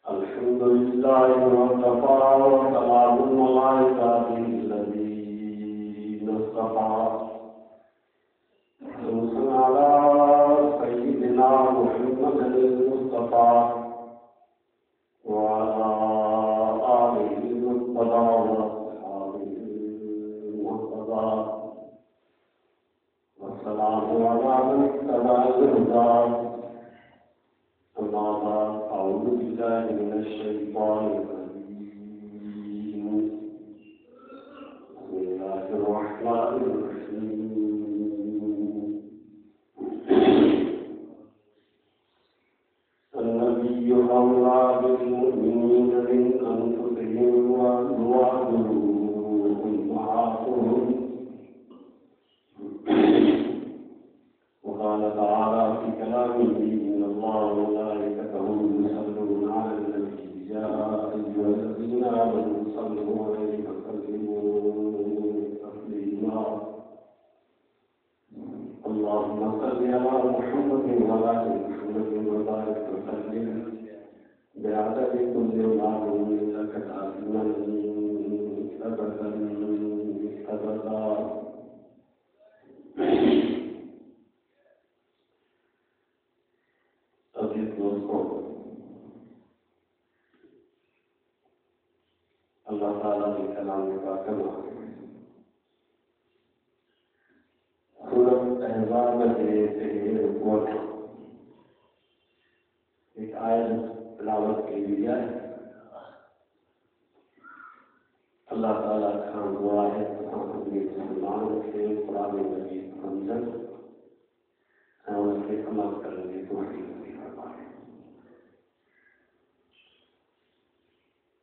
अल्हम्दुलिल्लाहि वकफ़ा व सलामुन अला इबादिहिल्लज़ीना इस्तफ़ा अला सय्यिदिना मुहम्मदिल मुस्तफ़ा व अला आलिहि मुत्तबा व अस्हाबिहिल मुत्तबा व सलामु अला मन इत्तबअल हुदा। अम्मा बाद अऊज़ु बिल्लाहि मिनश शैतानिर रजीम। बिस्मिल्लाहिर रहमानिर रहीम। अन्नबिय्यु औला बिल मुमिनीना मिन अनफुसिहिम व अज़वाजुहु उम्माहातुहुम। وقال تعالى في كلامه إن الله وملائكته يصلون على النبي يا أيها الذين آمنوا صلوا عليه وسلموا تسليما اللهم صل على محمد وعلى آل محمد وبارك وسلم بعدد كل معلوم لك دائما أبدا أبدا। अजीज दोस्तों, अल्लाह ताला के कलाम का कलाम सूरत अहज़ाब से एक आयत तिलावत की लिया है। अल्लाह ताला का दुआ है अपने मुसलमानों से कुरान मजीद समझन और उसके अमल करने की तौफीक नसीब फरमाए।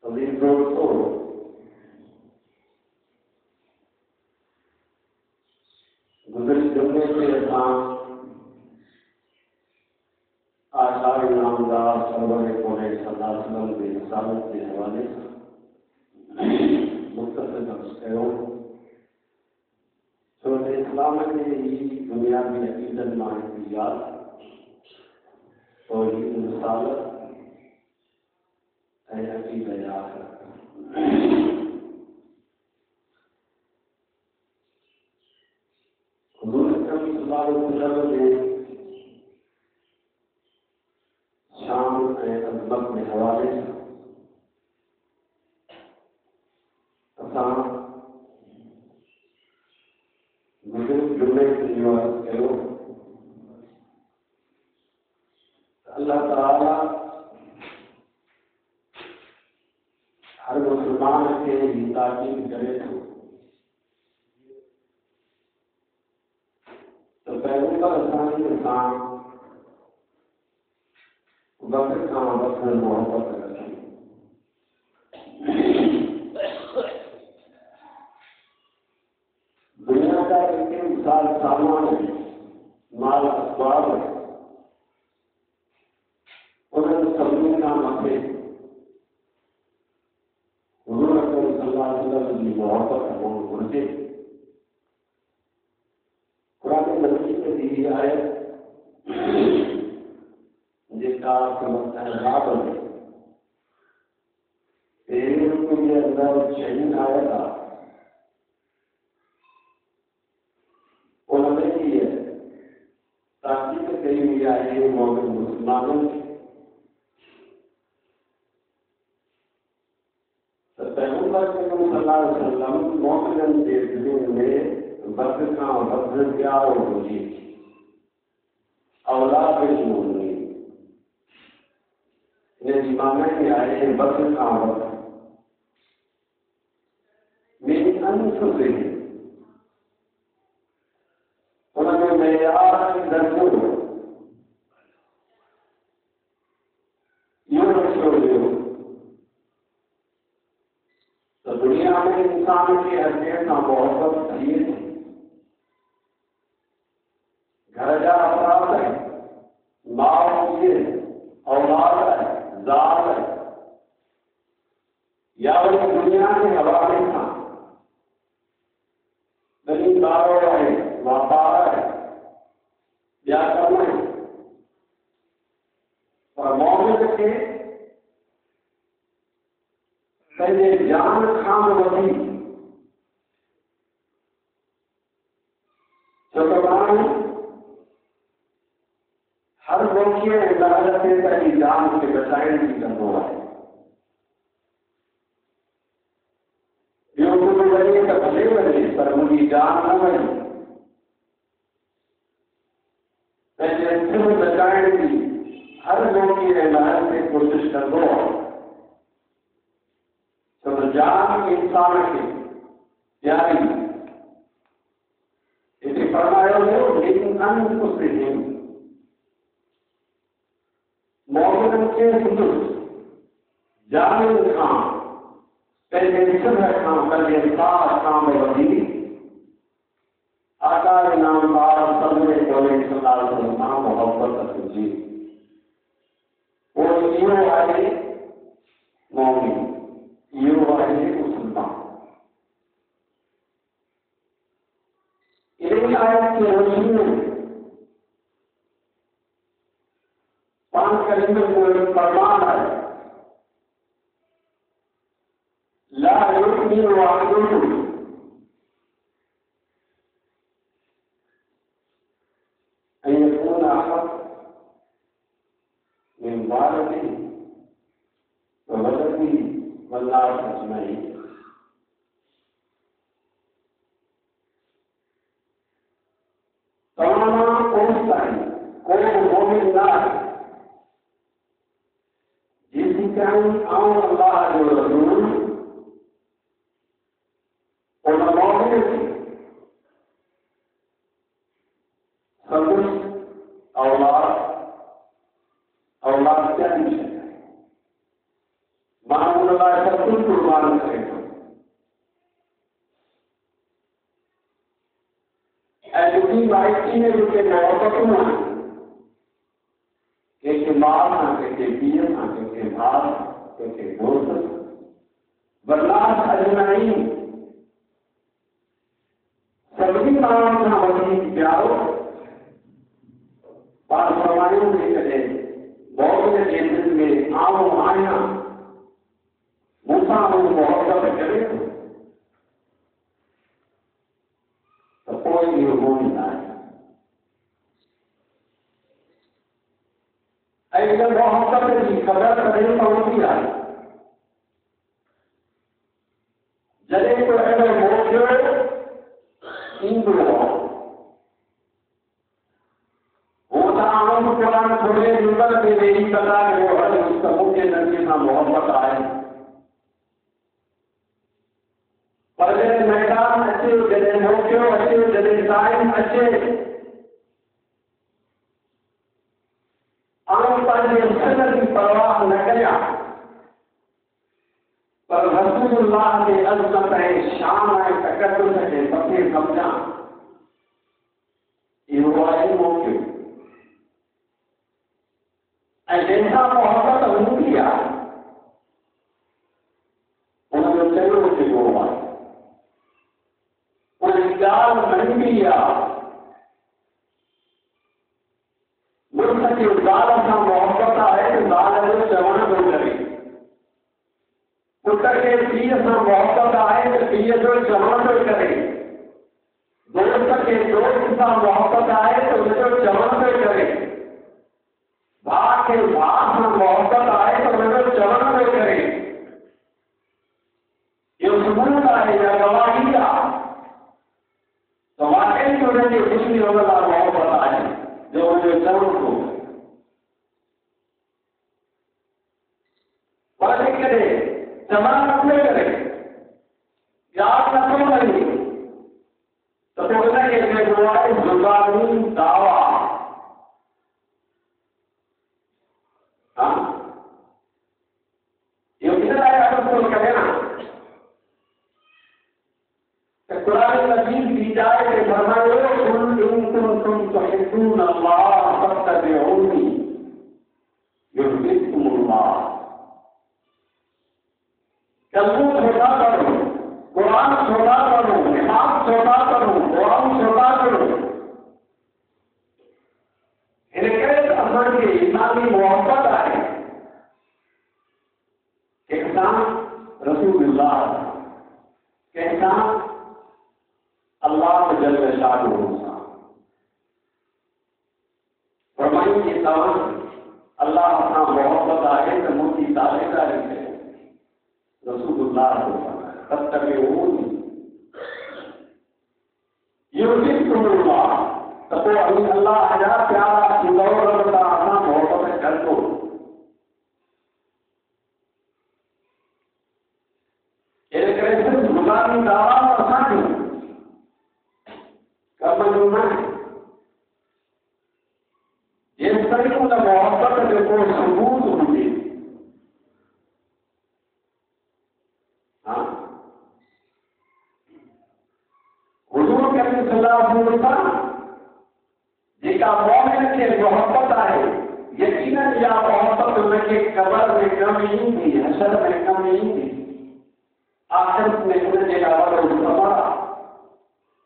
अजीज दोस्तों, गुज़िश्ते जुम्मे से असां आशार नामदार सरवर कोने सल्लल्लाहु अलैहि वसल्लम के रिसालत के हवाले से मुख्तसर बख्श कयो। सूरत इस्लाम के ही बुनियादी अक़ीदत माहियात तौहीद रिसालत ऐं अक़ीदत आखिरत। हुज़ूर अकरम सल्लल्लाहु अलैहि वसल्लम ने शान ऐं अज़मत के हवाले से असां गुज़िश्ते जुमे ते इहो अर्ज़ु कयो त अल्लाह ताला हर मुसलमान के ही ताकीद करे थो तो पैगंबर असांजे सां वक़्त खां वक़्त मोहब्बत रखे। दुनिया का जेके मिसाल सामान माल असबाब उन्हनि सभिनी खां मथे हुज़ूर अकरम सल्लल्लाहु अलैहि वसल्लम जी मोहब्बत हुअणु घुरिजे। क़ुरान मजीद में दी आयत जेका सूरत अहज़ाब में पहिरें रुकू जे अंदर 6 आयत आहे, उनमें ये ताकीद कई हुई आहे मोमिन मुसलमानों की तो पैगंबर सल्लल्लाहु अलैहि वसल्लम मोमिननि जे दिलनि में वक़्त खां वधि प्यारो हुजे। औलाद मोमिन इन जी माना ई आहे वक़्त खां वधि मेरी अनफुसिहिम उनमें मेयार दर्जो इहो रखियो वियो तो दुनिया में इंसान के हर ॿिए सां मोहब्बत थिए थी। घर जा अफ़राद आहिनि, माउ पीउ, औलाद आहे, ज़ाल आहे, या वरी दुनिया जे हवाले सां ॿिन्ही कारो आहे, वापार आहे, ॿिया कम आहिनि। और मोहम्मद के पहले जान खान वही चतुरान हर मौके इजाजत की जान से बचाने की करना है। बने तो भले बने पर मुझी जान न बनी पहले फिर बचाने की हर मौके इजाजत से कोशिश कर दो। तो जान इंसान के प्यारी इसे फरमाया हो, लेकिन अन्य उससे नहीं मौजूद के हिंदुस्त जान खान पहले सुबह खान पहले शाम वजीर आकार नामदार सबने बोले नाम मोहब्बत जी और यो आए मोमिन यो आए मुसलमान। इन आयत के रोशनी में पांच कलिमों को फरमान है ला युमिनु अहदुकुम अन यकूना अहद मिन वालिदिही व वलदिही वन्नास अजमईन। तमाम पहुंचता है कोई मोमिन ना है जिसकी कारण आम अल्लाह जो रसूल और मौके से संतुष्ट औलाद क्या नहीं है मानव अल्लाह सब कुछ कुर्बान करेगा। ऐसी वाइटी में जो मोहब्बत में के माल के पिए के भाव के दोस्त बर्दाश्त अजमाइन सभी काम का वही प्यारो और फरमाइयों में चले बहुत से केंद्र में आओ आया मूसा मोहब्बत करे तो कोई भी हो नहीं आए। ऐसे मोहब्बत की कदर करें पहुंची आई जले को ऐसे मोड़ कुरान छोड़े निकल के नहीं पता कि वो हर उस समूह के नजदीक ना मोहब्बत आए पर जैसे मैदान अच्छे जैसे मोक्यो अच्छे जैसे टाइम अच्छे आम पर की परवाह न किया पर रसूलुल्लाह के अज़मत है शान है तकद्दुस है सबसे समझा ये हुआ है मोक्यो जैसा मोहब्बत हो किया उन्होंने चलो से हुआ उन्हें बन किया मुल्क के दाल का मोहब्बत है तो दाल जवान हो करे पुत्र के पीर से मोहब्बत है तो पीर जो जवान हो करे दोस्त के दोस्त का मोहब्बत है तो जो जवान हो करे भाग के भाग में मोहब्बत आए तो नजर चलन में करे ये सबूत आए या गवाही का तो वाकई में उन्हें खुशी होगा मोहब्बत आए जो मुझे चरण को वादे करे चमन अपने करे याद न तो नहीं तो बोलना ये गुआए जुबानी दावा कुरान मजीद की जाए के फरमाए कुल इन कुंतुम तुहिब्बून अल्लाह फत्तबिऊनी युहब्बुकुमुल्लाह। कलम छोटा करो कुरान छोटा करो नमाज छोटा करो कुरान छोटा करो इनके अमर के इमानी मोहब्बत आए रसूलुल्लाह कहना अल्लाह जल्ल शानुहु फरमाइए तमाम अल्लाह अपना मोहब्बत आए तो मुझी ताबेदारी है रसूलुल्लाह तब तक युहिब्बुल्लाह तो अल्लाह हजार प्यारा सुंदर अपना मोहब्बत कर दो जुबानी दावा असांजो कम जो न जेस ताईं उन मोहब्बत जो को सबूत हुजे हुजूर करीम सल्लल्लाहु अलैहि वसल्लम जेका मोमिन खे मोहब्बत आहे यकीनन इहा मोहब्बत उनखे कबर में कम ईंदी हशर में कम ईंदी आखिरत में उनजे लाइ वॾो सबबु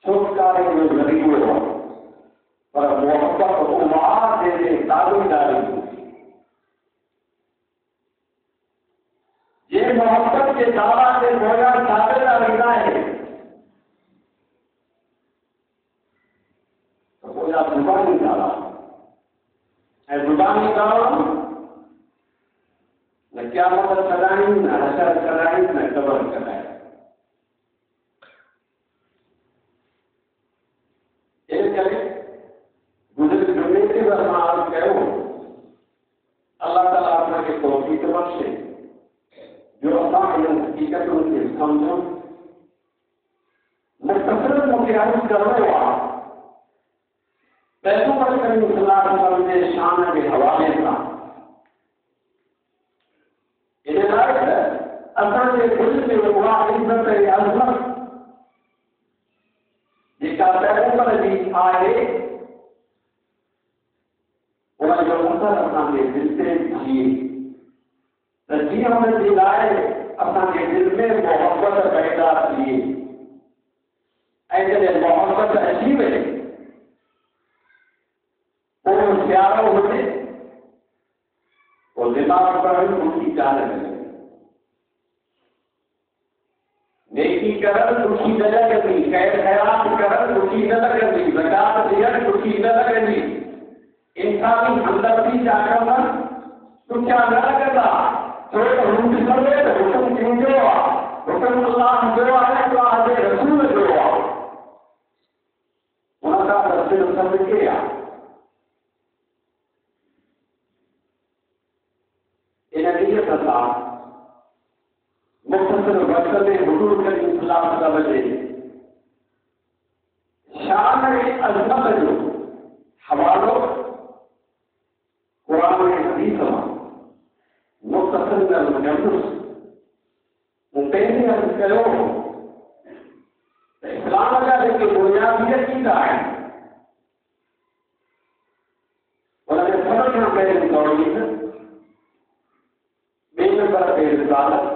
छुटकारे जो ज़रियो पर मोहब्बत उहा जंहिंजे ताबेदारी जे मोहब्बत जे दावा जे पोयां ताबेदारी न आहे त पोयां ज़ुबानी दावा ऐं ज़ुबानी दावा न क़यामत कराइनि न हशर कराइनि न क़बर कराइनि गुज़िरियल जुमे ते असां अर्ज़ु कयो अल्लाह ताला असांखे तौफ़ीक़ बख़्शे जो असां इन्हनि हक़ीक़तुनि खे सम्झूं मुख़्तसर मूंखे अर्ज़ु करिणो आहे पैगंबर करीम सल्लल्लाहु अलैहि वसल्लम जे शान जे हवाले सां इन लाइ त असांजे दिलि में उहा इज़त ऐं अज़मत जेका पैगंबर जी आहे उनजो असर असांजे दिलि ते थिए त जीअं हुनजे लाइ असांजे दिलि में मोहब्बत पैदा थिए ऐं जॾहिं मोहब्बत अची वञे पोइ प्यारो हुजे पोइ दिमाग़ पर दुखी कान लॻे नेकी करण दुखी न लॻंदी ख़ैर ख़ैरात करण दुखी न लॻंदी ज़कात ॾियण दुखी न लॻंदी इंसानी हमदर्दी जा कम ॾुखिया न लॻंदा छो त हुन सभु हुकुम कंहिंजो आहे हुकुम अल्लाह जो आहे अल्लाह जे रसूल जो आहे हुन खां रसूल सभु खे आहे इन नीयत सां मुख़्तसर वक़्त में हुजूर करीम सल्लल्लाहु अलैहि वसल्लम जे शान ऐं अज़मत जो हवालो कुरान ऐं हदीस मां मुख़्तसर में अर्ज़ु कंदुसि मूं पहिरीं अर्ज़ु कयो त इस्लाम जा जेके बुनियादी अक़ीदा आहिनि उनखे सभ खां पहिरीं तौहीद ॿिए नंबर ते रिसालत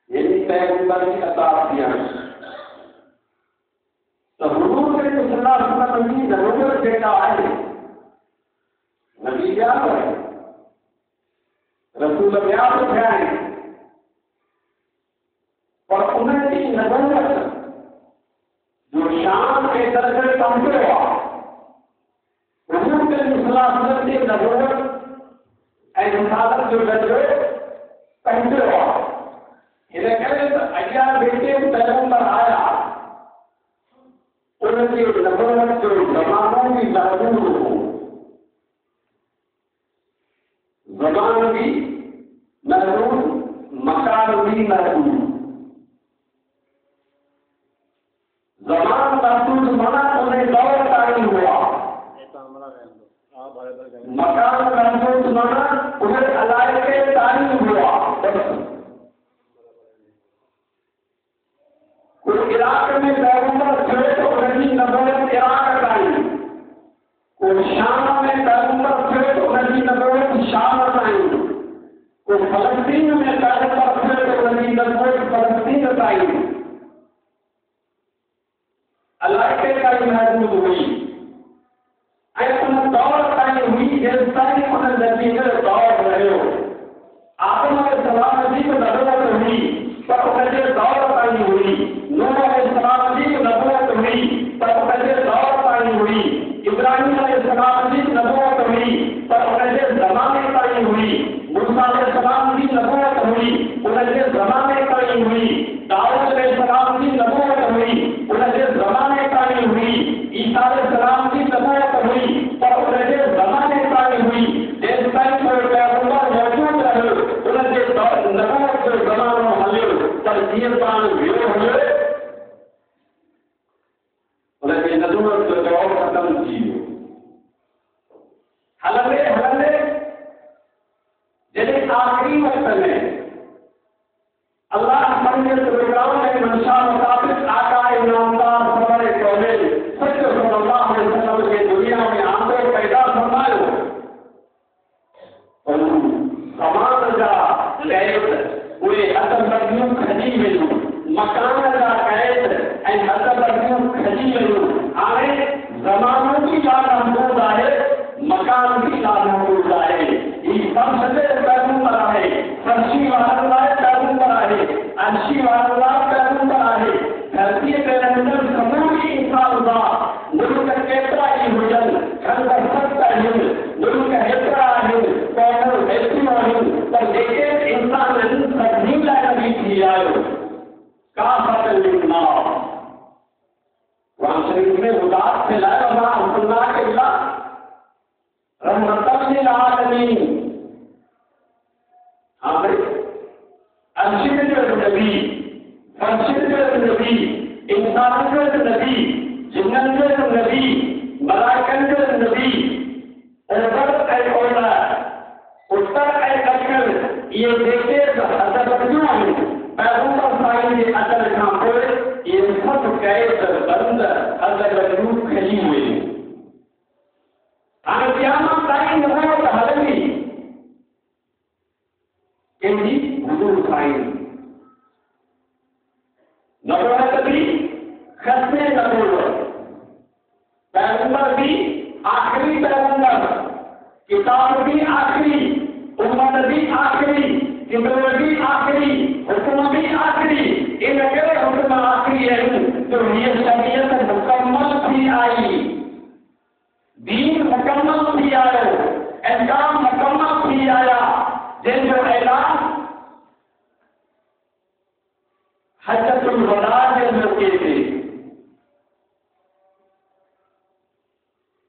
यानी पैगंबर की अता थियण त हुजूर करीम सल्लल्लाहु अलैहि वसल्लम जी ज़रूरत जेका आहे नबी ॿिया बि आहिनि रसूल ॿिया बि थिया आहिनि पर उन्हनि जी नबूवत जो शान ऐं दर्जो पहुचो आहे हुजूर करीम सल्लल्लाहु अलैहि वसल्लम जी नबूवत ऐं रिसालत जो दर्जो पहुचो आहे हिन करे त अॻियां जेके पैगंबर आया उनजी नबूवत जो ज़मानो बि महदूद हो ज़मान भी महदूद मकान भी महदूद ज़मान महदूद माना उन्हें दौर तारीख हुआ मकान महदूद माना उन्हें अलाइके तारीख हुआ कोई इराक में पैगंबर थे तो उनकी नबूवत इराक ताईं कोई शाम में पैगंबर थे तो उनकी नबूवत शाम ताईं कोई फलस्तीन में पैगंबर थे तो उनकी नबूवत फलस्तीन ताईं अलाइके ताईं महदूद हुई ऐं उन दौर ताईं हुई जेसि इब्राहिम अलैहिस्सलाम की नबूवत हुई पर उनके ज़माने पर ही हुई। मूसा अलैहिस्सलाम की नबूवत हुई, उनके ज़माने पर ही हुई। दाऊद अलैहिस्सलाम की नबूवत हुई, उनके ज़माने पर ही हुई। ईसा अलैहिस्सलाम की नबूवत हुई पर उनके ज़माने पर ही हुई। जिस टाइम कोई पैगंबर मौजूद रहे उनके नबूवत के ज़मानों हले पर जीवन विरोध हुए उनके नबूवत के दौर खत्म किए। हलवे हलवे जैसे आखिरी वक्त में अल्लाह अपने प्रोग्राम में मंशा मुताबिक आका इनामदार सफर कौले सच सल्लल्लाहु अलैहि वसल्लम के दुनिया में आंदो पैदा फरमायो और समान जा लैत वे हतबदियों खजी में मकान जा कैद ऐं हतबदियों खजी में आए जमानों की लाल महमूद आए मकान की लाल महमूद आए ये फर्शे पैगंबर आहे फर्शी वाला पैगंबर आहे अर्शी वाला पैगंबर आहे धरती के अंदर समूरी इंसान हुआ मुल्क केतरा ही हुजन खंड सत्ता ही मुल्क हेतरा ही कौन ऐसी ही पर लेकिन इंसान सभी लायक भी थी आयो का फतल लिखना कुरान शरीफ में उदास से लाया अल्लाह सुन्नाह के अल्लाह रहमतल लिल आलमीन आखिर अर्शिद नबी फर्शिद नबी इंसान नबी जिन्नत नबी मलाइकन नबी ओबर ऐ ओला उत्तर ऐ दक्षिण ये देखे हतबदियों पैगंबर साईं के अदल खां पोइ ये सब कैद बंद हतबदियों खली हुए हाणे क़यामत ताईं नबूवत हलंदी कंहिंजी हुजूर साईं नबूवत भी खत्मे नबूवत पैगंबर भी आखिरी पैगंबर किताब भी आखिरी उम्मत भी आखिरी किताब भी आखिरी हुक्म भी आखिरी इन कहिड़े हुक्म आखिरी आहिनि जो हीअ शरीयत मुकम्मल थी आई दीन मुकम्मल थी आयो अहकाम मुकम्मल थी आया जंहिंजो ऐलान हजतुल वदा जे मौके ते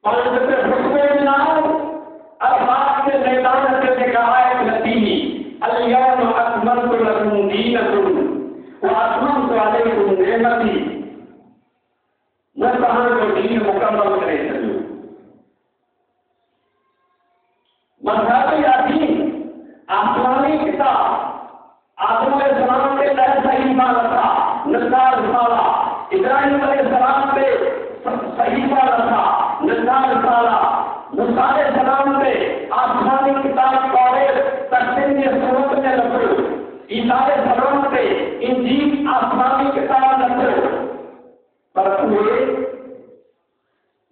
पंहिंजे हुक्म नाम अरबाब के मैदान से निकायत नतीनी अल-यौम अकमलतु लकुम दीनकुम व अतममतु अलैकुम निअमती मैं तव्हांजो दीन मुकम्मल करे छॾियो मज़हब या दीन आसमानी किताब आदम अलैहिस्सलाम के लहर सहीफा रखा निसार रिसाला इब्राहिम अलैहिस्सलाम पे सहीफा रखा निसार रिसाला मूसा अलैहिस्सलाम पे आसमानी किताब तौरेत तकसीम सूरत में रखो ईसा अलैहिस्सलाम पे इंजील आसमानी किताब रखो पर उहे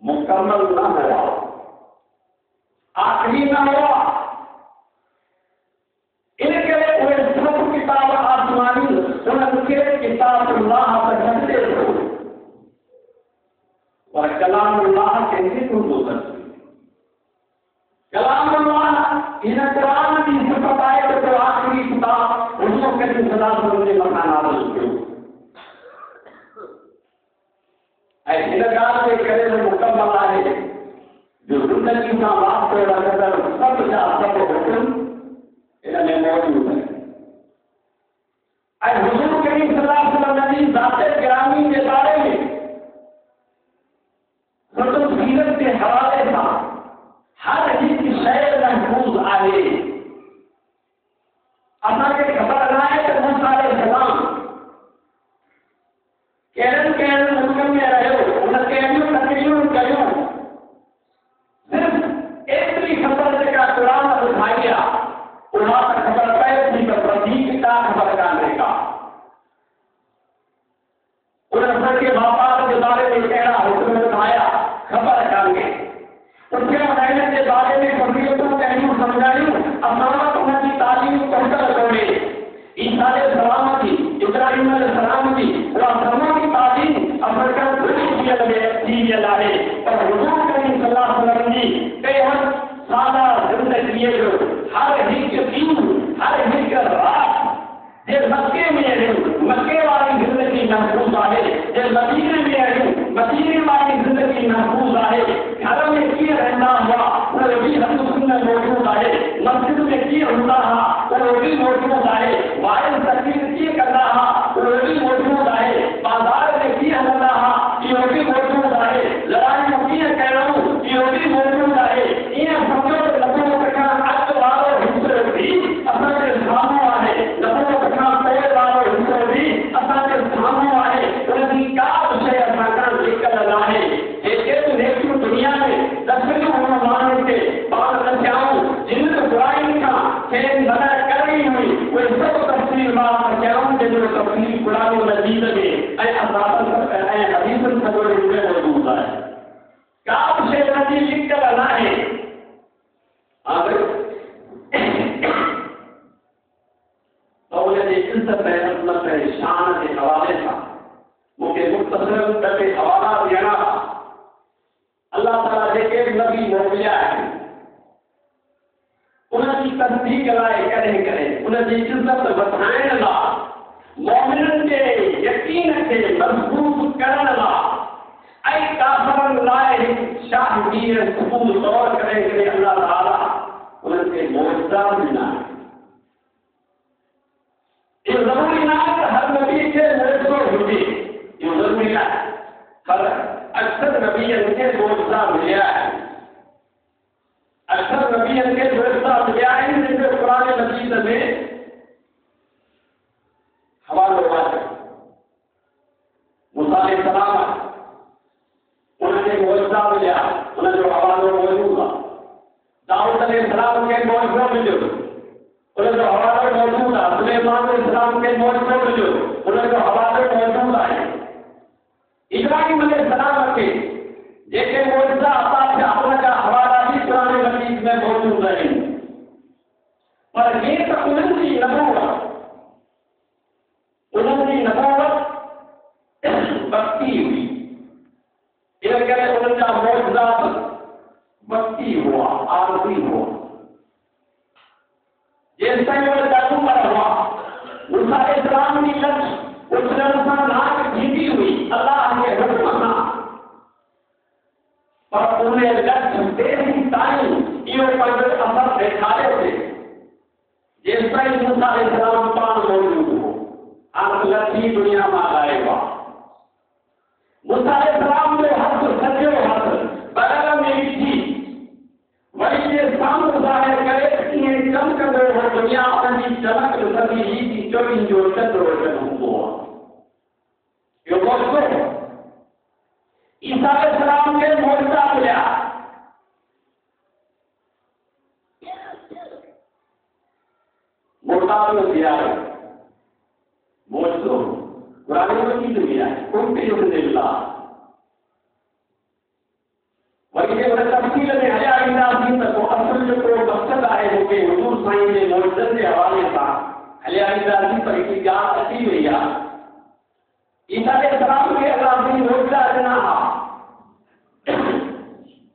मुकम्मल न हुआ आखिरी न हुआ इनके उहे सब किताब आसमानी उनके किताब अल्लाह पर रखते हो और कलाम अल्लाह कैसे तुम हो सकते कलाम अल्लाह इन कुरान की सिफत आए तो आखिरी किताब हुजूर के सल्लल्लाहु अलैहि वसल्लम नाज़िल हुई ऐसे लगाल के करे में मुकम्मल आहे जो जिंदगी का बात को लगातार सब जा सब हुक्म इनमें मौजूद है आज हुजूर करीम सल्लल्लाहु अलैहि वसल्लम की ज़ात गिरामी के बारे में मतलब सीरत के हवाले से हर एक शय महफूज आहे असांखे ख़बर न आहे त मूसा अलैहिस्सलाम कहिड़नि कहिड़नि मुल्कनि में रहियो उन कहिड़ियूं तकलीफ़ूं कयूं सिर्फ़ एतिरी ख़बर जेका क़ुरान ॿुधाई आहे उहा त ख़बर पए थी पर वधीक का ख़बर कान्हे का उन असांखे वापार जे बारे में कहिड़ा हुक्म ॿुधाया ख़बर कान्हे पुठियां रहण जे बारे में फज़ीलतूं कहिड़ियूं सम्झायूं असां वटि उन जी तालीम पहुतल कोन्हे ईसा अलैहिस्सलाम की इब्राहिम अलैहिस्सलाम की उहा तमामु तालीम असांखे थी वियल आहे पर हुजूर करीम सल्लल्लाहु अलैहि वसल्लम जी कई सादा जिंदगी जो हर हिक दिन हर हिक रात जे मक्के में रहूं मक्के वाली जिंदगी महफूज आहे, जे मदीने में रहूं मदीने वाली जिंदगी महफूज आहे, घर में कीअं रहंदा हुआ उहो बि हक़ में मौजूद आहे, मस्जिद में कीअं हूंदा हुआ उहो बि मौजूद आहे, वाइल तकलीफ़ कीअं कंदा हुआ उहो बि मौजूद आहे, बाज़ार में कीअं हलंदा हुआ इहो बि मौजूद आहे, लड़ाई कीअं करणो इहो बि मौजूद आहे। ईअं सम्झो त नबूवत खां अॻु वारो हिस्सो बि असांजे साम्हूं आहे, नबूवत खां पोइ वारो हिस्सो बि असांजे साम्हूं आहे, उनजी का बि शइ असां खां लिकल न आहे। जेके बि नेकियूं दुनिया में दफ़ियूं हुन माण्हुनि खे पाण न थियाऊं जिन बुराइनि खां खेनि मना करणी हुई उहे सभु तफ़सील मां कयाऊं जंहिंजो तफ़सील क़ुरान मजीद में ऐं अज़ाब ऐं हदीसनि सॼो में मौजूद आहे। का बि शइ उनजी लिकल न आहे। इज़्ज़त ऐं अज़मत ऐं शान जे हवाले सां मूंखे मुख़्तसर ॿ टे हवाला ॾियणा। अल्लाह ताला जेके बि नबी मोकिलिया आहिनि उनजी तस्दीक लाइ कॾहिं कॾहिं उनजी इज़्ज़त वधाइण लाइ मोमिननि जे यकीन खे मज़बूत करण लाइ ऐं काफ़िरनि लाइ हिकु शाहगीर सबूत तौर कॾहिं कॾहिं अल्लाह ताला उन्हनि खे मौजूदा ॾिना। इहो ज़रूरी न आहे त हर नबी खे मौजूदो हुजे, इहो ज़रूरी न आहे, पर अक्सर नबीअनि खे मौजूदा मिलिया आहिनि, अक्सर नबीअनि खे मौजूदा मिलिया आहिनि जंहिंजो क़ुरान मजीद में हवालो आहे। मूसा अलैहिस्सलाम उनखे मौजूदा मिलिया, उनजो हवालो मौजूद आहे। दाऊद अलैहिस्सलाम खे मौजूदा मिलियो, उनजो हवालो मौजूद आहे। सुलेमान अलैहिस्सलाम खे मौजूदा मिलियो, उनजो हवालो मौजूद आहे। इब्राहिम अलैहिस्सलाम खे जेके मौजूदा अता थिया उनजा हवाला बि क़ुरान मजीद में मौजूद आहिनि, पर हे त उन्हनि जी नबूवत बक्ती हुई, इन करे उन्हनि जा मौजूदा बक्ती हुआ, आरज़ी हुआ। जेसि ताईं उहे ॾाढो पर हुआ मूसा अलैहिस्सलाम जी लच उछलण सां नाक थींदी हुई अल्लाह जे हुक्म सां, पर उन लच तेसीं ताईं इहो पंहिंजो असर ॾेखारे थे जेसि ताईं मूसा अलैहिस्सलाम पाण मौजूद हो। हाणे लची दुनिया मां गायब आहे। मूसा अलैहिस्सलाम जो हथ सॼो हथ बगल में विझी वरी जे साम्हूं ज़ाहिर करे कीअं चमकंदो हो, दुनिया उनजी चमक ॾिसंदी हुई कि चोवीह जो चंड रोशन हूंदो आहे। इहो मौजूदो ईसा अलैहिस्सलाम खे मौजूदा मिलिया। मोहताज दिया मौजूदो क़ुरान मजीद में आहे, कुल बिइज़्निल्लाह। वरी जे उन तफ़सील में हलिया ईंदासीं त को असुल जेको मक़सदु आहे मूंखे हुज़ूर साईं जे मौजूदनि जे हवाले सां हलिया ईंदासीं, पर हिकिड़ी ॻाल्हि अची वई आहे। ईसा अलैहिस्सलाम खे अल्लाह जी मौजूदा ॾिना हा।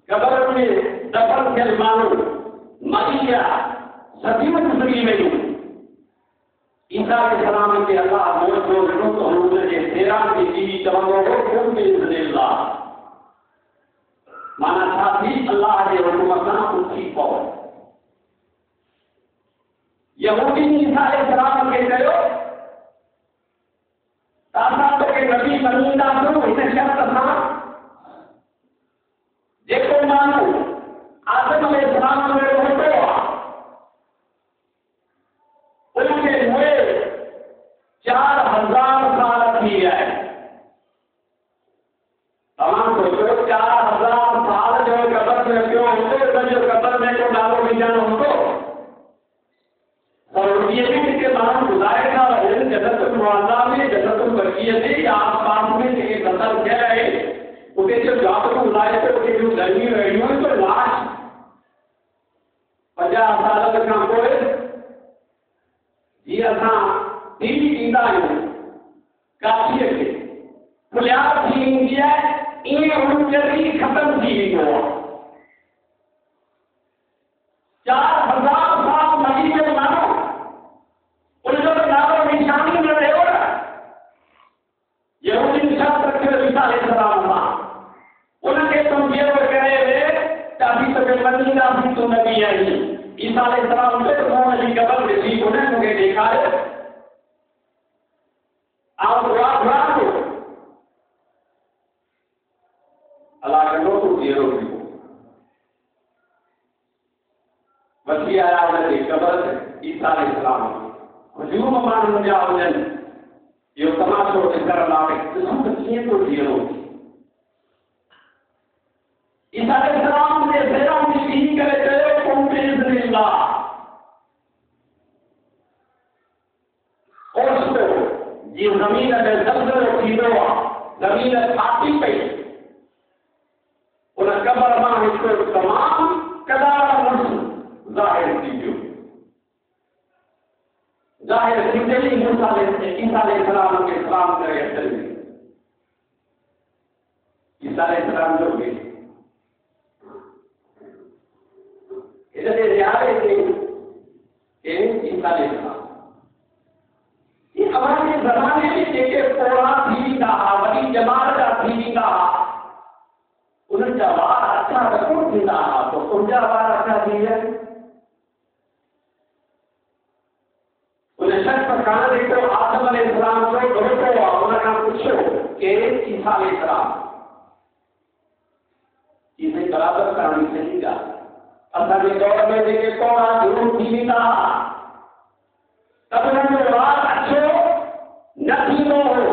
क़बर में दफ़न थियल माण्हू मरी विया, सदियूं गुज़री वयूं। ईसा अलैहिस्सलाम खे अल्लाह मौजूदो ॾिनो त हुन जे सेरान जी बीवी चवंदो हो कुल बिइज़्निल्लाह, माना छा थी अल्लाह जे हुकुम सां उथी पओ। यहूदी ईसा अलैहिस्सलाम खे चयो त असां तोखे नबी मञींदासूं हिन शर्त सां जेको माण्हू आदम अलैहिस्सलाम में रहंदो आहे उनखे उहे 4000 साल थी विया आहिनि। तव्हां सोचो 4000 साल जो क़बर में पियो हूंदो, हुनजो क़बर में को नालो विझणु हूंदो, और उन्हीअ में जेके माण्हू गुज़ारे था वञनि जन्नतुल मुअल्ला में जन्नतुल बक़ीअ में या आसपास में जेके क़तल थियल आहे उते जो जात गुज़ारे थो, उते जूं गर्मियूं अहिड़ियूं आहिनि त लाश 50 सालनि खां पोइ जीअं असां टीवी ॾींदा आहियूं काठीअ खे फुलियार थी ईंदी आहे, ईअं उन जल्दी ख़तम थी वेंदो आहे। मदीना भी तो नबी आई ईसा अलैहिस्सलाम पे उन्होंने भी कब्र किसी को ने मुझे देखा है आप दुआ दो अल्लाह का नो तो दियो वसी आया उन्हें कब्र ईसा अलैहिस्सलाम हुजूम मान जावजन यो तमाशो कर लावे तो किए तो दियो ईसा अलैहिस्सलाम ने बेरा की करे चले कौन बिइज़्निल्लाह और उसको ये जमीन में जल्जलो थींदो जमीन फाटी पई उन कब्र मां हिकु तमाम कदार मुर्स ज़ाहिर थी वियो ज़ाहिर थींदे मूसा ईसा अलैहिस्सलाम के सलाम करे अचल ईसा अलैहिस्सलाम जो के इधर रियारे के ईसा अलैहिस्सलाम ये हमारे ज़माने में जेके पोड़ा थींदा वरी जमात जा थींदा उन जा वार अच्छा रखो थींदा तो उनजा वार अच्छा थींदा शख्स कहां देखो आदम अलैहिस्सलाम को घुटो उन्होंने पूछो कि ईसा अलैहिस्सलाम इसे बराबर कहानी सही असांजे दौर में जेके कोड़ा जरूर थींदा तब उन्हनि जो वार अच्छो न थींदो हो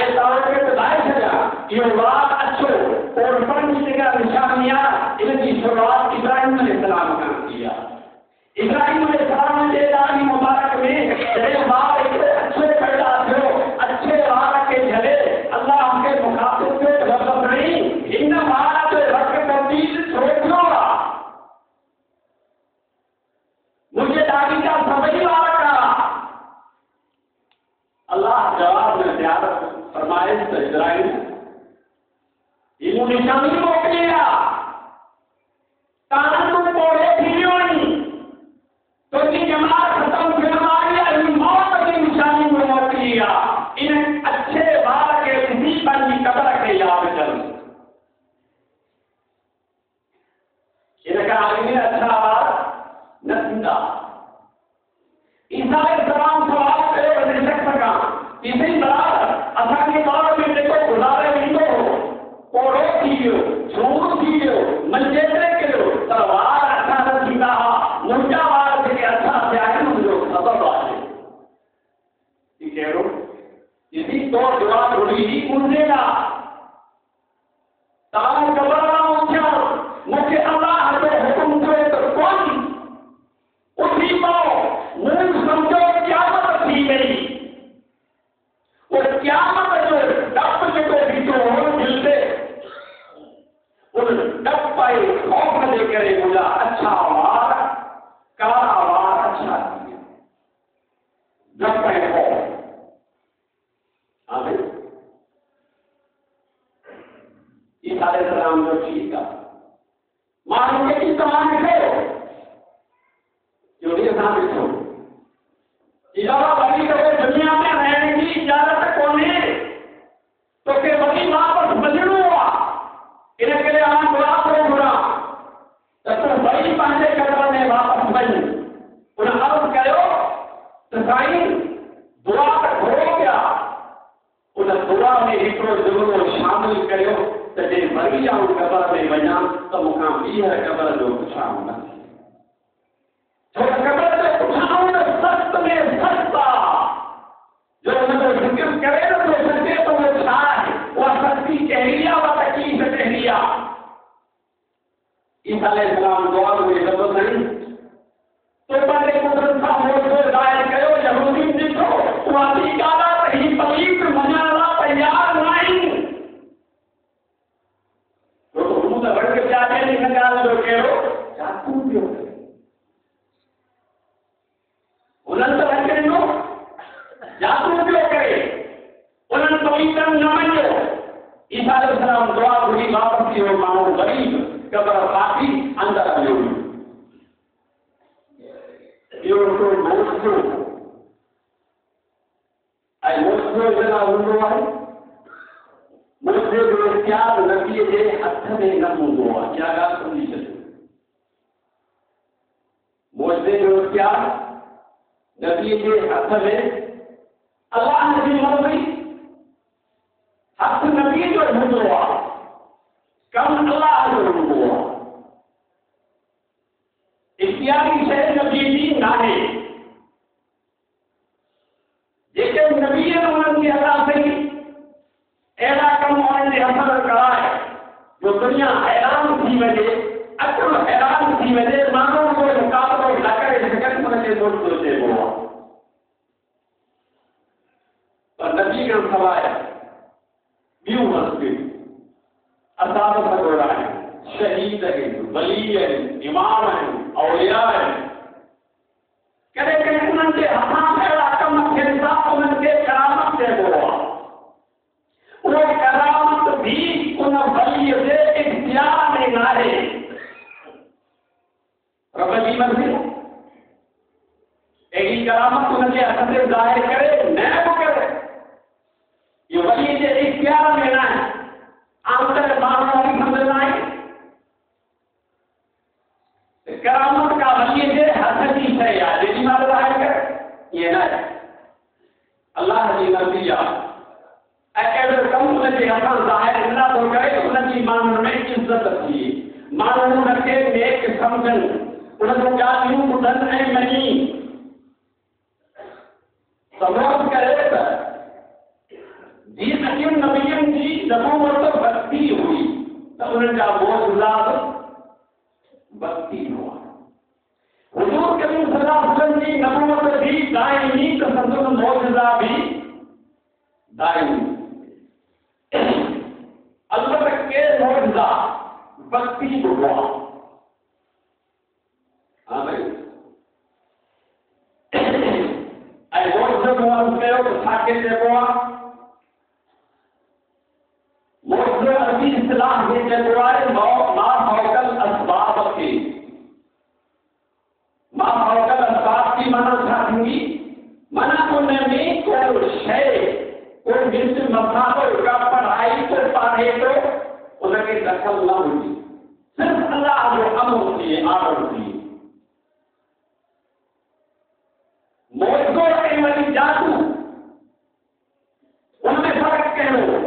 ऐं तव्हांखे ॿुधाए छॾियां इहो वार अच्छो पोरपण जी जेका निशानी आहे इन जी शुरूआत इब्राहिम अलैहिस्सलाम खां थी आहे इब्राहिम अलैहिस्सलाम जे दानी मुबारक में जॾहिं वार हिकिड़े अच्छे पैदा थियो अच्छे वार खे झले अल्लाह खे मुखातिब थियो लफ़्ज़ नहीं हिन वार ते रख तब्दील छो थियो आहे मुंहिंजे दादी जा सभई वार कारा अल्लाह जवाब में तैयार फरमाए त इब्राहिम इन निशानी मोकिली आहे तव्हां तूं पोड़े थी वियो आहीं तो की जमात खत्म थियण वारी आहे ही मौत की निशानी में मोकिली आहे इन अच्छे वार खे ॾिसी पंहिंजी क़ब्र खे यादि कर इन खां अॻु अच्छा वार न थींदा ईसा अलैहिस्सलाम सवाल कयो हिन शख़्स खां इसी बराबर असांजे दौर में जेको गुज़ारे वेंदो हो पोड़ो थी वियो सूर थी वियो मंजे ते किरियो त वार अच्छा न थींदा मुंहिंजा वार जेके अच्छा थिया आहिनि मुंहिंजो सबबु आहे ही कहिड़ो इसी तो दुआ घुरी ही मुंहिंजे लाइ तव्हां क़ब्र मां उथिया मूंखे अल्लाह जो हुकुम थियो त कोन उथी पओ मूं सम्झो क़यामत थी वई उन क़यामत जो डप जेको बीठो हो दिल ते उन डप ऐं खौफ़ जे करे मुंहिंजा अच्छा वार कारा वार अच्छा थी डप ऐं खौफ़ आमीन ईसा अलैहिस्सलाम जो ठीकु आहे माण्हू खे तव्हां ॾिठो जो असां ॾिठो इलावा वरी करे दुनिया में रहण जी इजाज़त कोन्हे तोखे वरी वापसि वञिणो आहे इन करे हाणे दुआ थो घुरां त तूं वरी पंहिंजे क़ब्र में वापसि वञ उन अर्ज़ु कयो त साईं दुआ त घुरो पिया उन दुआ में हिकिड़ो जुमिलो शामिल कयो त जे वरी आऊं क़ब्र में वञा त मूंखां ॿीहर क़ब्र जो पुछां न छो त क़ब्र जो पुछां त सख़्त में सख़्त आहे जो हुनजो ज़िक्र करे नथो सघे त उहो छा आहे उहा सख़्ती कहिड़ी आहे उहा तकलीफ़ कहिड़ी आहे ईसा अलैहिस्सलाम दुआ में लॻो साईं तो पंहिंजे कुदरत सां मौजूदु ज़ाहिर कयो यहूदी ॾिठो उहा ॿी ॻाल्हि आहे त ही पलीत मञण लाइ तयार न आहिनि छो त हू त वटि पिया ॾियनि हिन ॻाल्हि जो कहिड़ो जातू पियो उन्हनि त वटि ॾिनो जातू पियो करे उन्हनि पलीतनि न मञियो ईसा अलैहिस्सलाम दुआ घुरी वापसि इहो माण्हू ग़रीब क़ब्र फाटी अंदरि हलियो इहो हिकिड़ो मोसो ऐं मोसो जेका हूंदो आहे मोसे जो इख्तियार नबीअ जे हथ में न हूंदो आहे इहा ॻाल्हि सम्झी छॾियो मुझे जो क्या नबी के हथ में अल्लाह जी मरवी हथ नबी जो हूंदो आहे कम अल्लाह जो हूंदो आहे इख्तियारी शइ नबी जी नाहे जेके नबी उन्हनि खे अल्लाह कई अहिड़ा कम उन्हनि जे हथ में कराए जो दुनिया हैरान थी वञे अकुल हैरान थी वञे माण्हू कोई मुक़ाबिलो न करे सघनि उनखे मुल्क चइबो आहे पर नबी खां सवाइ ॿियूं हस्तियूं असाब सगोर आहिनि शहीद आहिनि वली आहिनि इमाम आहिनि औलिया आहिनि कॾहिं कॾहिं उन्हनि जे हथां अहिड़ा कम थियनि था उन्हनि खे करामत चइबो आहे उहो करामत भी उन वलीअ जे इख्तियार में नाहे रब जी मर्ज़ी अहिड़ी करामत उन जे हथ ते ज़ाहिर करे न बि करे इहो वलीअ जे इख्तियार में नाहे आमतौर माण्हू वारी सम्झंदा आहिनि करामत का वलीअ जे हथ जी शइ आहे जेॾी महिल ज़ाहिर करे ईअं न अल्लाह जी मर्ज़ी आहे ऐं अहिड़ो कमु उनजे हथां ज़ाहिर न थो करे उनजी माण्हुनि में इज़त थिए माण्हू उनखे नेक सम्झनि उन जूं ॻाल्हियूं ॿुधनि ऐं मञी समझ करे त जीअं अॻियुनि नबियुनि जी नबूवत बस्ती हुई त उन्हनि जा मोज़िज़ात बस्ती हुआ हुजूर करीम सल्लल्लाहु अलैहि वसल्लम जी नबूवत भी दाइमी त संदुन मोज़िज़ा भी दाइमी अलबत्ता के मोज़िज़ा बस्ती हुआ हाँ भाई ऐं मोज़िज़ो मुआज़ कयो त छाखे चइबो आहे मोज़िज़ो अरबी इस्तिलाह में चइबो आहे मा फौकल असबाब खे मा फौकल असबाब की माना छा थींदी माना उन में कोई शइ कोई मिर्च मसालो का पढ़ाई को पढ़े तो उनके दखल न हुजे सिर्फ अल्लाह जो अमर थिए आर्डर थिए मोज़िज़ो ऐं वरी जादू उनमें फ़र्क़ु कहिड़ो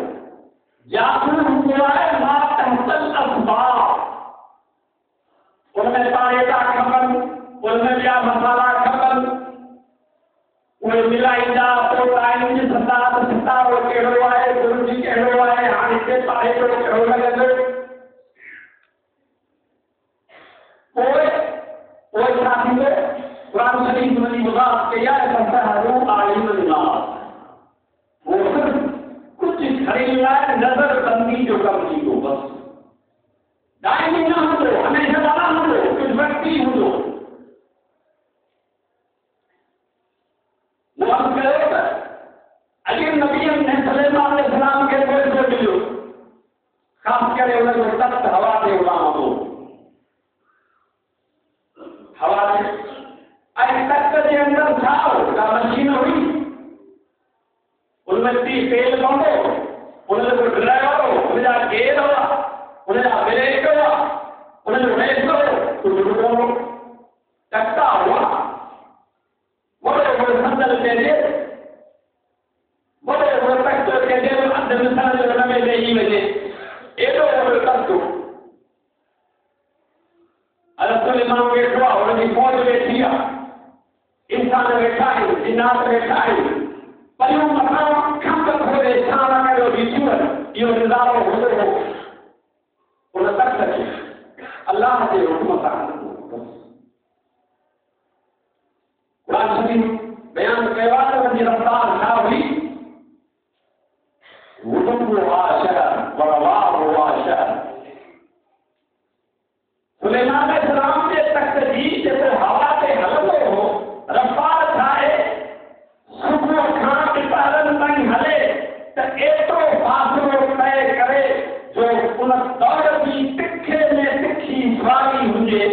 जादू हूंदो आहे मा तहतल असबाब उनमें पाणेटा खपनि उनमें ॿिया मसाला खपनि उहे मिलाईंदा पोइ टाइम जी सितारो कहिड़ो आहे गुरुजी कहिड़ो आहे हाणे हिते पाणेटो कहिड़ो लॻंदो पोइ छा थींदो क़ुरान शरीफ में मुज़ाफ़ कई आहे फसहरू आलिमन नास वो सिर्फ कुझु घड़ी लाइ नज़र बंदी जो कमु थींदो बसि दाइमी न हूंदो हमेशह न हूंदो कुझु वक़्ती हूंदो मुआज़ कयो त अॻे नबीअनि ने सलेमान अलैहिस्सलाम खे मोज़िज़ो मिलियो ख़ासि करे उनजो तख़्त हवा ते उॾामो हो हवा ते ऐं तख़्त जे अंदरि छा हो का मशीन हुई उनमें तेल पवंदो उनजो ड्राइवर हो उनजा गेर हुआ उनजा ब्रेक हुआ उनजो रेस हो कुझु कोन्हो तख़्ता हुआ वॾो संदल चइजे वॾो तख़्त चइजे अधु मिसाल जो हुन में वेही वञे एॾो वॾो तख़्त रसूल इमाम वेठो आहे हुनजी फौज वेठी आहे इंसान वेठा आहिनि जिन्नात वेठा आहिनि परियूं मथां खंभ खोले छाण कयो बीठियूं आहिनि इहो नज़ारो हूंदो हो उन तख़्त खे अल्लाह जे हुकुम सां क़ुरान शरीफ बयान कयो आहे त हुनजी रफ़्तार छा हुई हुकुम आशर वरवाह आशर सुलेमान अलैहिस्सलाम जे तख़्त जी जेको हवा ते हलंदो हो रफ़्तार छा आहे सुबुह खां ॿिटारनि ताईं हले त एतिरो फ़ासिलो तय करे जो उन दौर जी तिखे में तिखी सवारी हुजे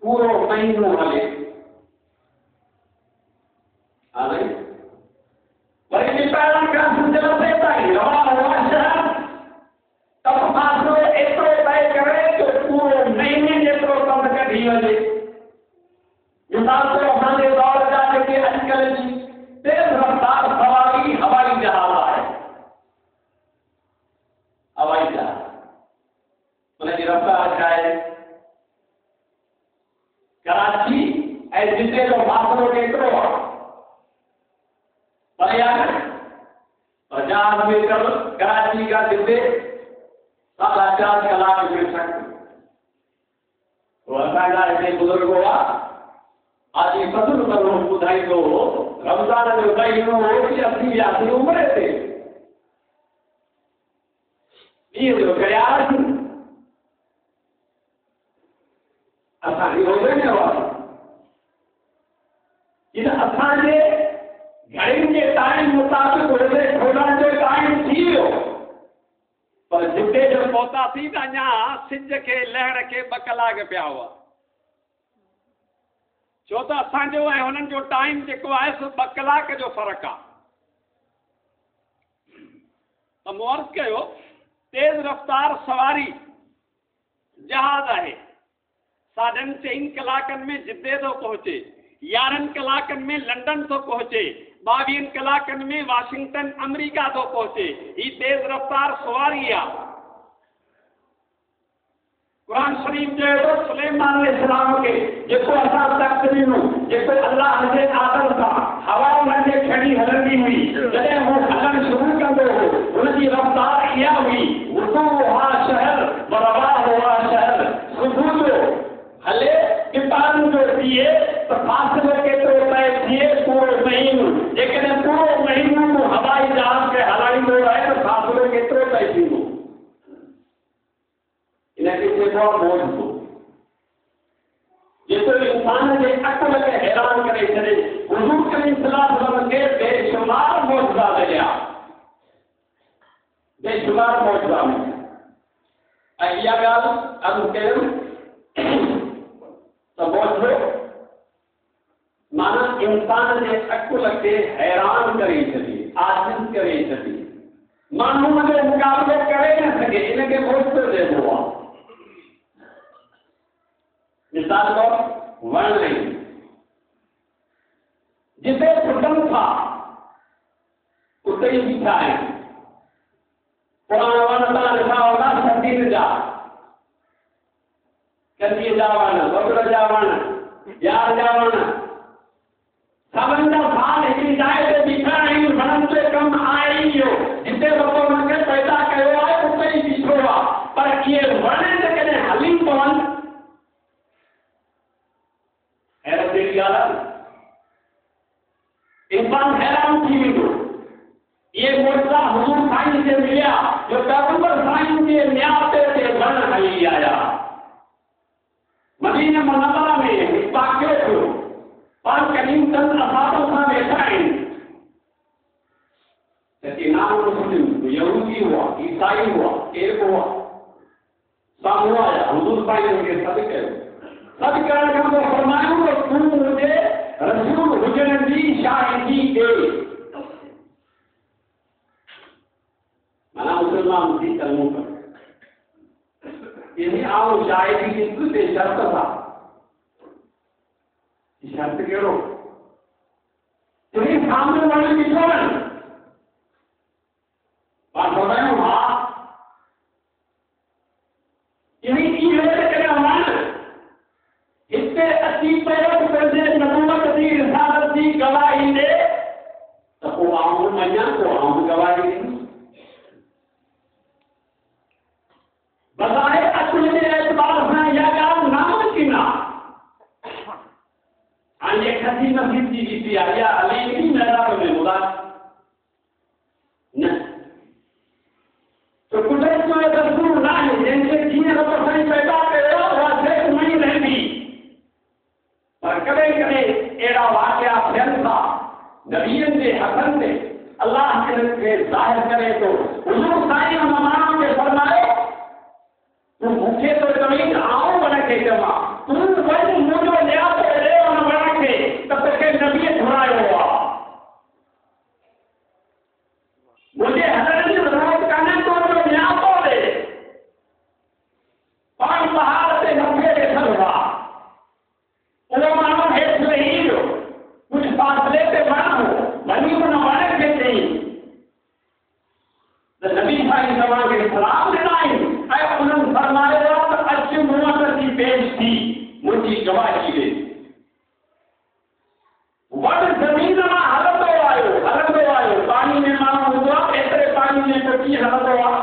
पूरो महीनो हले हाणे वरी ॿिटारनि खां सुजलते ताईं रवाना हुआ शहर त फ़ासिलो एतिरो तय करे जो पूरो महीने जेतिरो कमु कढी वञे रफ्तार चाहे कराची ऐं जिते जो फासिलो केतिरो आहे परे आहे न 50 मीटर कराची का जिते 4.5 कलाक में सकते तो असांजा हिते बुजुर्ग हुआ आज सदुर करो ॿुधाईंदो रमज़ान जो महीनो हो कि असीं वियासीं उमिरि ते ॾींहं जो कयासीं असांजी रोज़े में हुआसीं इन असांजे घरनि जे टाइम मुताबिक़ रोज़े खोलण जो टाइम थी वियो पर जिते जो पहुतासीं त अञा सिज खे लहण खे 2 कलाक पिया हुआ छो त असांजो ऐं हुननि जो टाइम जेको आहे सो 2 कलाक जो फ़र्क़ु आहे त मूं अर्ज़ु कयो तेज़ रफ़्तार सवारी जहाज़ आहे 4.5 कलाकनि में जिद्दे थो पहुचे 11 कलाकनि में लंडन थो पहुचे 22 कलाकनि में वाशिंगटन अमेरिका थो पहुचे ही तेज़ रफ़्तार सवारी आहे कुरान शरीफ जो सुलेमान अलैहिस्सलाम के जेको असां तख़्त ॾिनो जेको अल्लाह जे आदर सां हवा हुनखे खणी हलंदी हुई जॾहिं हू हलणु शुरू कंदो हो हुनजी रफ़्तार इहा हुई वुज़ूहा शहर वरवाहुहा शहर सुबुह जो हले किताबनि जो थिए त फासिलो केतिरो तय थिए पूरो महीनो जेकॾहिं पूरो महीनो तूं हवाई जहाज खे हलाईंदो रहे त फासिलो केतिरो तय थींदो इनके चइबो आहे मौजूदो जेतिरो इंसान जे अक़ल खे हैरान करे छॾे हुज़ूर करीम सल्लल्लाहु अलैहि वसल्लम खे बेशुमार मौजूदा मिलिया बेशुमार मौजूदा मिलिया ऐं इहा ॻाल्हि अर्ज़ु कयमि त मौजूदो माना इंसान जे अक़ल खे हैरान करे छॾे आजिज़ करे छॾे माण्हू जो मुक़ाबिलो करे न सघे इनखे मौजूदो चइबो आहे मिसाल तौर वण आहिनि जिते फुटनि था उते ई बीठा आहिनि पुराणा वण तव्हां ॾिठा हूंदा सर्दीनि जा कंदीअ जा वण बबड़ जा वण यार जा वण सभिनि जा साल हिकिड़ी जाइ ते बीठा आहिनि वणनि जो कमु आहे ई इहो जिते बाबा हुनखे पैदा कयो आहे उते ई बीठो आहे पर इहे वण जेकॾहिं हली पवनि हैरत जी ॻाल्हि आहे इंसान हैरान थी वेंदो ये मौजूदा हुज़ूर साईं खे मिलिया जो पैगंबर साईं जे नियाते ते वण हली आया मदीना मुनव्वरा में हिकु वाक़ियो थियो पाक करीम चंद असाबो सां वेठा आहिनि त नाम मुस्लिम यहूदी हुआ ईसाई हुआ केरु हुआ साम्हूं आया हुज़ूर साईं खे सॾु कयो सॾु करण खां पोइ फरमायो त तूं मुंहिंजे रसूल हुजण जी शाहिदी ॾे माना मुसलमान थी कलमो कर यानी आओ शाहिदी ॾींदुसि ते शर्त सां शर्त कहिड़ो तुंहिंजे सामने वण ॾिठो वञ पाण फरमायूं हा यानी इहो कॾहिं वण हिते अची पियो पंहिंजे नबूवत जी रिसालत जी गवाही ॾे त पोइ आऊं मञा पोइ आऊं गवाही ॾींदुसि बज़ाहिर अकुल जे एतबार सां इहा ॻाल्हि नामुमकिन आहे हाणे खसी नसीब जी बीती आहे इहा अली जी महराब में मुदा न तो कुदरत जो दस्तूर न आहे जंहिंखे जीअं रब साईं पैदा कयो उहा सिर्फ़ उहा ई रहंदी पर कॾहिं कॾहिं अहिड़ा वाक़िया थियनि था नबीअनि जे हक़नि ते अलाह खे ज़ाहिर करे थो हुज़ूर साईं हुन माण्हू खे फरमायो तूं मूंखे थो चवईं आऊं वण खे चवां तूं वञ मुंहिंजो न्यातो ॾे हुन वण खे त तोखे नबीअ घुरायो आहे मुंहिंजे हलण जी ज़रूरत कान्हे तूं मुंहिंजो न्यातो ॾे पाण पहाड़ ते मथे वेठल हुआ उहो माण्हू हेठि लही वियो कुझु फासिले ते वण हो वञी हुन वण खे चई त नबी साईं तव्हांखे सलाम ॾिना आहिनि ऐं उन्हनि फरमायो त जी गवाही ॾे। वॾ ज़मीन मां हलंदो आयो पाणी में माण्हू हूंदो आहे एतिरे पाणी में पोइ कीअं हलंदो आहे?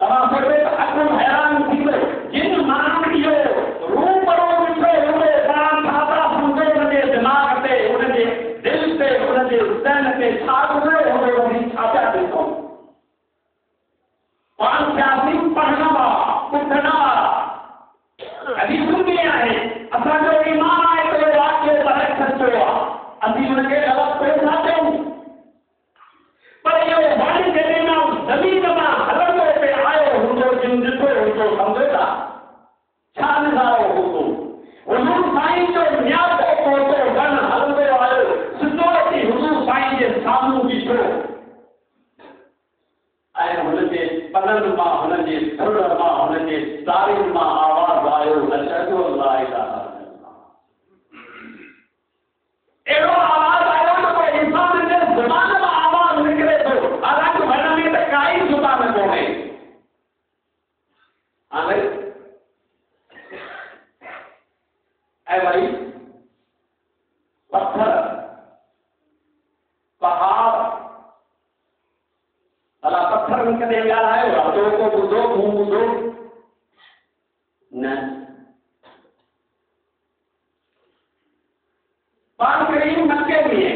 तव्हां सभु अकुल हैरान थींदो जिन माण्हुनि इहो रूबरू ॾिठो हूंदो तव्हां छा था सम्झो हुनजे दिमाग़ ते हुनजे दिलि ते हुनजे ज़हन ते छा गुज़रियो हूंदो वरी छा पिया ॾिसो? पाण सियासी पढ़ण वारा ॿुधण वारा हदीसुनि में आहे असांजो ईमान आहे त वाक्य बरक सचो आहे असीं हुनखे ग़लति कोन था चऊं पर इहो वण जॾहिं मां ज़मीन मां हलंदो पे आयो हूंदो जिन ॾिठो हूंदो सम्झो था छा नज़ारो हूंदो? हुज़ूर साईं जो न्यातो पहुतो वण हलंदो आयो सिधो अची हुज़ूर साईं जे साम्हूं बीठो ऐं हुनजे पलनि मां हुनजे धुर मां हुनजे तारीफ़ मां आवाज़ आयो अशहदु अल्ला इलाहा इल्लल्लाह। अहिड़ो आवाज़ आयो त कोई इंसान जे ज़ुबान मां आवाज़ निकिरे थो हालांकि वण में त काई ज़ुबान कोन्हे। हाणे ऐं वरी पत्थर पहाड़ भला पत्थर में कॾहिं ॻाल्हायो आहे तो को ॿुधो मूं ॿुधो न। पाण करीम मके में है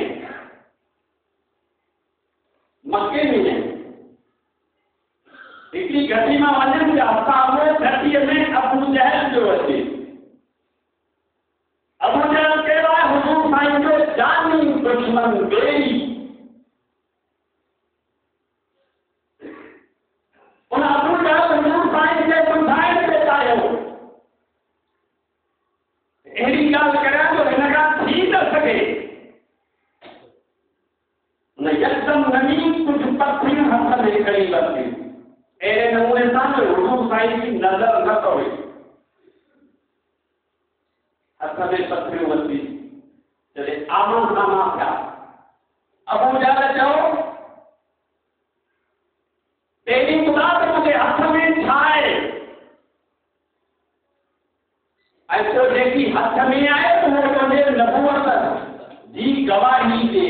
हिकिड़ी घटी मां वञनि पिया साम्हूं घटीअ में अबू जहल जो अचे। अबू जहल कहिड़ो आहे? हुज़ूर साईं जो जानी दुश्मन बेई। उन अबू जहल हुज़ूर साईं खे ॿुधाइण ते चाहियो अहिड़ी ॻाल्हि करियां जो हिन खां थी न सघे न यकदम नमी कुझु पत्थरियूं हथ में खणी वरितियूं अहिड़े नमूने सां हुज़ूर साईं जी नज़र न पवे हथ में पत्थरियूं वरिती जॾहिं आमो साम्हूं थिया अबू जहल चयो तेरी ॿुधा त मुंहिंजे हथ में छा आहे ऐं पोइ जेकी हथ में आहे उहो तुंहिंजे नबूवत जी गवाही ॾे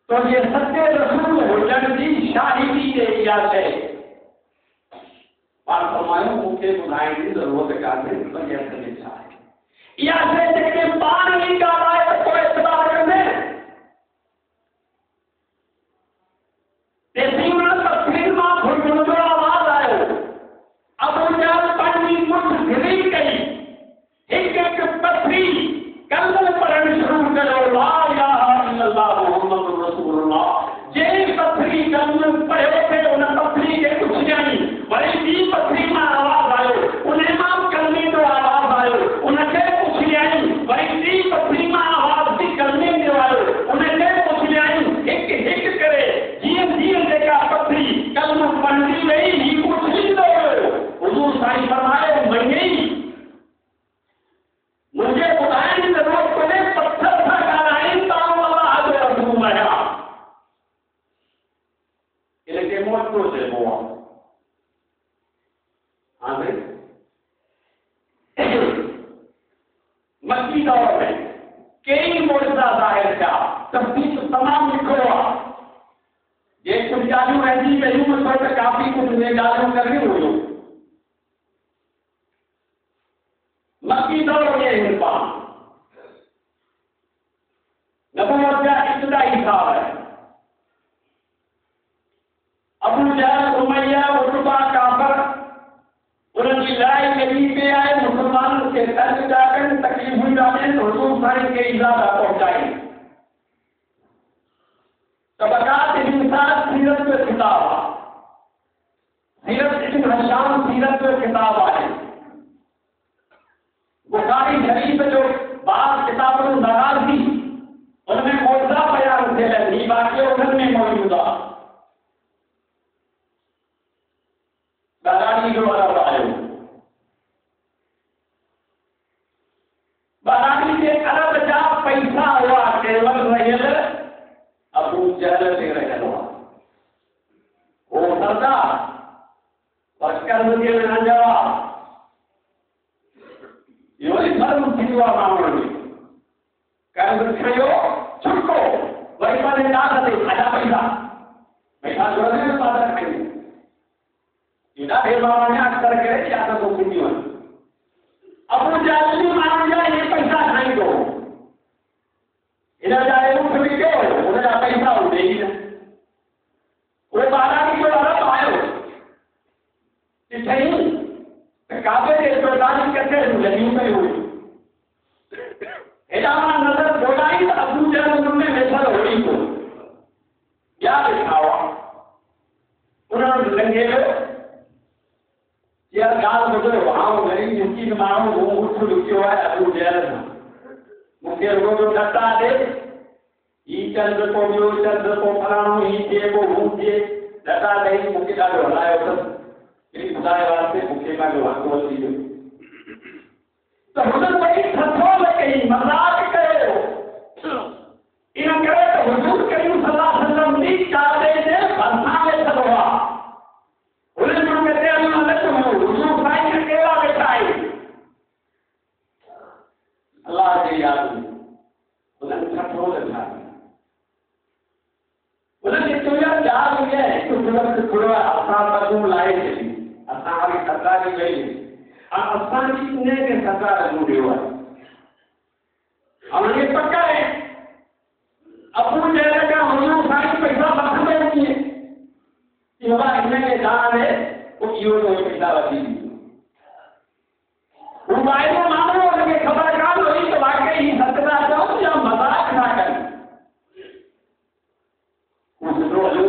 तुंहिंजे सचे रसूल हुजण जी शाहिदी ॾे इहा शइ। पाण फरमायो मूंखे ॿुधाइण जी ज़रूरत कान्हे तुंहिंजे हथ में छा आहे। इहा शइ जेके पाण ई ॻाल्हाए त पोइ इतबार कंदे तेसीं पत्थरियुनि मां घुरघुर जो आवाज़ आयो। अबू जहल पंहिंजी मुठ ढिली कई हिकु हिकु पत्थरी कलमो पढ़णु शुरू कयो ला इलाहा इल्लल्लाह मुहम्मदुर रसूलुल्लाह। जंहिं पत्थरी कलमो पढ़ियो थे उन पत्थरी खे उछियाई वरी ॿी पत्थरी मां आवाज़ आयो उन मां कलमे जो आवाज़ आयो उनखे उछियाई वरी ॿी पत्थरी मां आवाज़ बि कलमे जो आयो उनखे उछियाई हिकु हिकु करे जीअं जीअं जेका पत्थरी कलमो पढ़ंदी वई ही उछलींदो वियो। हुज़ूर साईं फरमायो मङई मुझे ॿुधाइण जी ज़रूरत कोन्हे पत्थर सां ॻाल्हाइनि त अलाह जो रसूल आहियां इनखे मोटो चइबो आहे। हाणे मक्की दौर में कई मोइज़ा ज़ाहिर थिया तफ़सील तमामु लिखो आहे जे कुझु ॻाल्हियूं रहिजी वयूं छो त काफ़ी कुझु उहे ॻाल्हियूं करणियूं हुयूं। मक्की दौर में हिंदुस्तान नबूवत जा इब्तिदाई साल है। अबू जहल उमैया उतबा काफर उनकी लड़ाई लगी पे आए मुसलमानों के दर्द जाकर तकलीफुं जाने हुज़ूर साईं खे इजाज़त पहुंचाई। तबक़ात इंसाफ सीरत जो किताब आहे सीरत इब्न हिशाम सीरत जो किताब आहे। बुखारी शरीफ जो बाज़ किताबुनि नाराज़ थी उनमें मौज़ा बयान थियल आहिनि बाक़ी उन्हनि में मौजूद आहे। बारानी जो अरब आयो बारानी जे अरब जा पैसा हुआ केवल रहियल अबू जहल ते रहियल हुआ वो सरदार पर कर्ज़ जे न जवाब थींदो आहे माण्हुनि में कर्ज़ खयो छुटको वरी पंहिंजे नाथ ते खाधा पैसा जोड़े में पादा खाईंदा एॾा बेमानी अक्सर करे या त पोइ थींदियूं आहिनि अबू जहल माण्हुनि जा इहे पैसा खाईंदो हिन जा ऊठ विकियो हुन जा पैसा ॾे ई न उहो 12 किलो अरब आयो ॾिठई त काबे जे 44 कटे लॻियूं पयूं हुयूं हेॾा मां नज़र घुराई त अबू जहल हुन में वेठल हुई थो ॿिया वेठा हुआ उन्हनि लंघे वियो या ॻाल्हि ॿुधो आउं ग़रीब मिस्कीन माण्हू हू उठ विकियो आहे अबू जहल सां मूंखे रुॻो नथा ॾे ही चंद को ॿियो चंद को फलाणो ही थिए को हू थिए नथा ॾेई मूंखे ॾाढो हलायो अथसि हिन ॿुधाए वास्ते मूंखे ॾाढो हक़ अची वियो त हुन वरी थथो न कई मज़ाक कयो इन करे त हुजूर करीम सल्लल्लाहु अलैहि वसल्लम जी चादे जे भरिसां वेठल हुआ हुननि जो किथे हलणु न थियो हुजूर साईं अकेला वेठा आहिनि अल्लाह जी यादि में उन्हनि थथो लॻा उन्हनि चयो यार ॻाल्हि इहा आहे हिकु वक़्तु थोरो असां पगूं लाहे छॾी असां वरी सरकार जी वई असांजी इन खे सरकार अॻु ॾियो आहे हाणे पक आहे अबू जहल खां हुजूर साईं पैसा वठंदो कीअं कि बाबा हिनखे दान आहे पोइ इहो पैसा वठी ॾींदो हू ॿाहिरियों माण्हू हुनखे ख़बर कान हुई त वाकई ही सच था चवनि या मज़ाक था कनि हू सुठो हलियो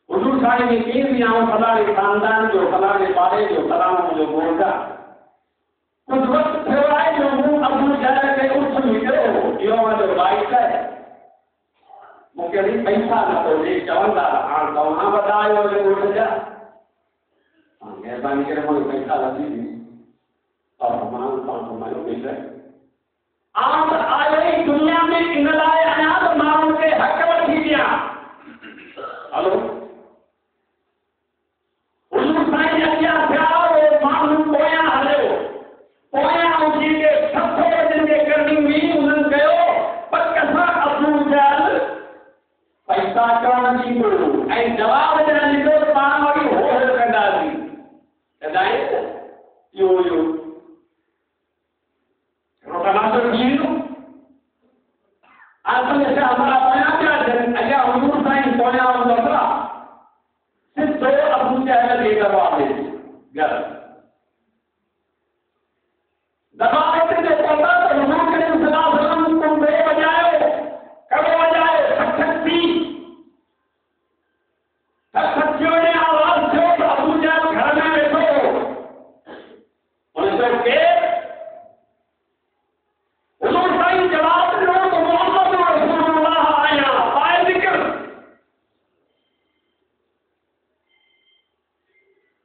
हुजूर साईं खे केरु बि आउं फलाणे ख़ानदान जो फलाणे पाड़े जो फलाणो मुंहिंजो घोट आहे कुझु वक़्तु थियो आहे जो मूं अबू जहल खे उठ विकियो इहो मुंहिंजो वाइट आहे मूंखे वरी पैसा नथो ॾे चवंदा हाणे तव्हां वॾा आहियो घोट जा महिरबानी करे मुंहिंजो पैसा लॻी ॾे और मां तव्हां कमायो पैसा आउं त आयो ई दुनिया में इन लाइ आहियां त माण्हुनि खे हक़ वठी ॾियां हलो हुजूर साईं अॻियां थिया उहो माण्हू पोयां हलियो पोयां उथी के थथो जिनखे करणी हुई उन्हनि कयो पक सां अबू जहल पैसा कोन ॾींदो ऐं जवाब ॾियण ॾींदो त पाण वरी होड़ कंदासीं कदाई इहो तमाशो थी वेंदो आसपास हमारा पोयां पिया थियनि अॻियां हुजूर साईं पोयां हूंदा सिधो अबू जहल खे जवाब ॾे घर दबाव ते पवंदा त हुजूर करीम सल्लल्लाहु अलैहि वसल्लम तुम बे बजायो कब बजायो ठक थी ठक ने आवाज़ थियो त अबू जहल घर में वेठो हुन चयो के हुजूर साईं जवाब ॾिनो त मोहम्मद रसूलुल्लाह आया पाए ज़िक्र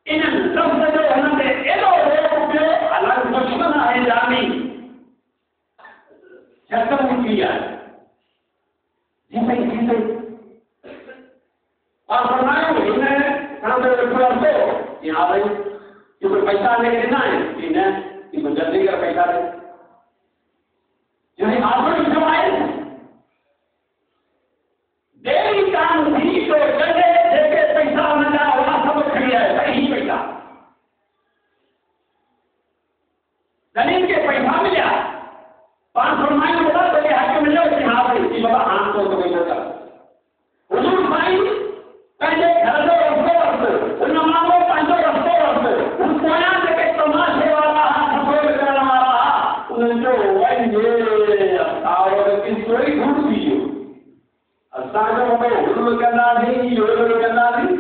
इन लफ़्ज़ जो हुन ते एॾो रोक पियो हालांकि दुश्मन आहे जानी छतम थी आहे जी सही और फरमायो हिन खां त वेठो हूंदो कि हा भई इहो पैसा हिनखे ॾिना आहिनि कि न इहो जल्दी करे पैसा ॾे यानी आख़िरी थियो आहे देरी कान थी तो जॾहिं जेके पैसा हुन जा हुआ सभु खणी आयो सही पैसा गरीब के पैसा मिलिया पाण फरमाइयो बोला तोखे हक़ मिलियो कि हा भई कि बाबा हाणे तो पैसा कर हुजूर साईं पंहिंजे घर जो रस्तो हुन माण्हू पंहिंजो रस्तो उन पोयां जेके तमाशे वारा सफ़र करण वारा उन्हनि जो वञे और किसो ई घुट थी वियो असांजो हुल कंदासीं हुल कंदासीं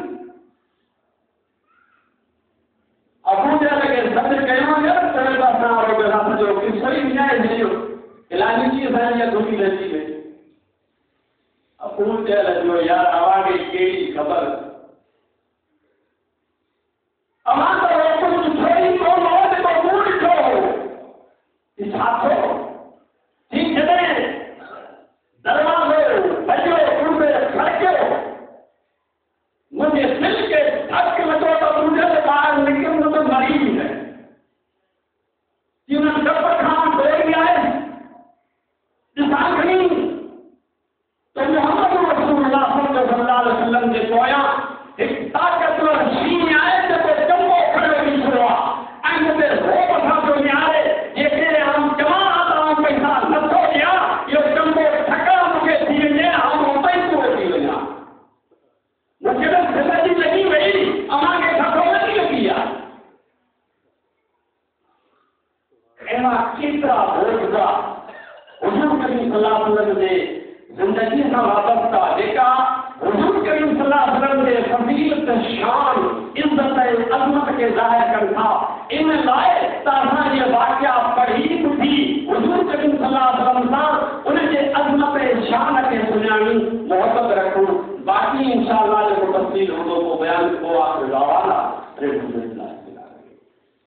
अबू जहल खे सॾु कयो त असां वारो जो किसो ई विञाए छॾियो इलाही चीज़ असांजी अधूरी रहिजी वई अबू जहल जो यार अवांखे कहिड़ी ख़बर अवां त कुझु ॾिठो ई कोन हो जेको मूं ॾिठो छा थियो ठीक जॾहिं दरवाज़ो भॼियो उड़े खड़कियो मुंहिंजे दिलि खे धक लॻो त अबू जहल ॿाहिरि निकिरंदो त मरी वेंदे हुन सल्लल्लाहु अलैहि वसल्लम जे जिंदगी सां वाबस्ता जेका हुजूर करीम सल्लल्लाहु अलैहि वसल्लम जे फज़ीलत शान इज्जत ऐं अज़मत खे ज़ाहिर कनि था इन लाइ त असां इहे वाक़िया पढ़ी